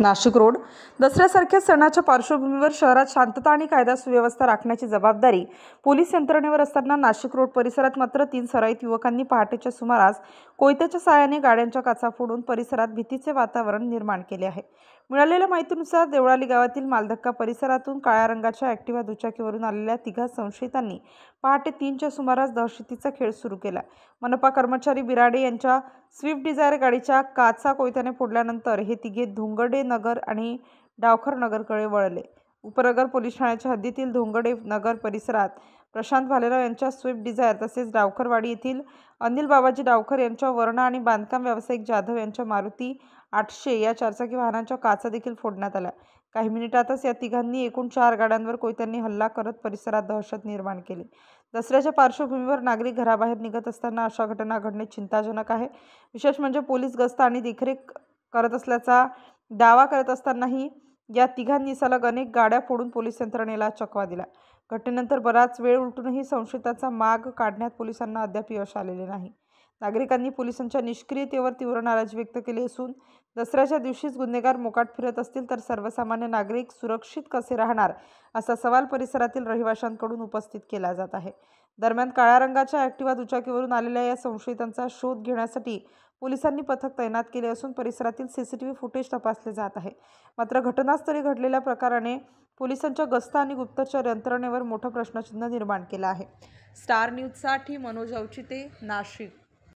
Nashik road दसऱ्यासारख्या सणाच्या पार्श्वभूमीवर शहरात शांतता आणि कायदा सुव्यवस्था राखण्याची जबाबदारी पोलीस यंत्रणेवर असताना नाशिक रोड परिसरात मात्र 3 सराईत युवकांनी पहाटेच्या सुमारास कोयत्याच्या साहाय्याने गाड्यांच्या काचा फोडून परिसरात भीतीचे वातावरण निर्माण केले आहे। मिळालेल्या माहितीनुसार देवळाली गावातील मालधक्का परिसरातून काळ्या रंगाच्या ॲक्टिवा दुचाकीवरून आलेल्या 3 संशयितांनी पहाटे 3च्या सुमारास दहशतीचा खेळ सुरू केला। मनपा कर्मचारी बिराडे यांच्या स्विफ्ट डिझायर गाडीच्या काचा कोयत्याने फोडल्यानंतर हे 3 धोंगडे नगर आणि डावखर नगरकडे वळले। उपनगर पोलीस ठाण्याच्या हद्दीतील धोंगडे नगर परिसरात प्रशांत भालेराव यांच्या स्विफ्ट डिझायर तसेच डावखरवाडी येथील अनिल बाबाजी डावखर यांच्या वरणा आणि बांधकाम व्यावसायिक जाधव यांच्या मारुती 800 या चारचाकी वाहनांच्या काचा देखील फोडण्यात आल्या। काही मिनिटातच या 3घांनी एकूण 4 गाड्यांवर कोयत्यांनी हल्ला करत परिसरात दहशत निर्माण केली। दसऱ्याच्या पार्श्वभूमीवर नागरिक घराबाहेर निघत असताना अशा घटना घडणे चिंताजनक आहे। विशेष म्हणजे पोलीस गस्त आणि देखरेख करत असल्याचा दावा करत असतानाही या 3घांनी सलग अनेक गाड्या फोडून पोलीस यंत्रणेला चकवा दिला। घटनेनंतर बराच वेळ उलटूनही संशयितांचा माग काढण्यात पोलिसांना अद्याप यश आलेले नाही। नागरिकांनी पोलिसांच्या निष्क्रियतेवर तीव्र नाराजी व्यक्त केली असून दसऱ्याच्या दिवशीच गुन्हेगार मोकाट फिरत असतील तर सर्वसामान्य नागरिक सुरक्षित कसे राहणार असा सवाल परिसरातील रहिवाशांकडून उपस्थित केला जात आहे। दरम्यान काळ्या रंगाच्या ॲक्टिवा दुचाकीवरून आलेल्या या संशयितांचा शोध घेण्यासाठी पोलिसांनी पथक तैनात केले असून परिसरातील सीसीटीव्ही फुटेज तपासले जात आहे। मात्र घटनास्थळी घडलेल्या प्रकाराने पोलिसांच्या गस्त आणि गुप्तचर यंत्रणेवर मोठं प्रश्नचिन्ह निर्माण केलं आहे। स्टार न्यूजसाठी मनोज अवचिते, नाशिक।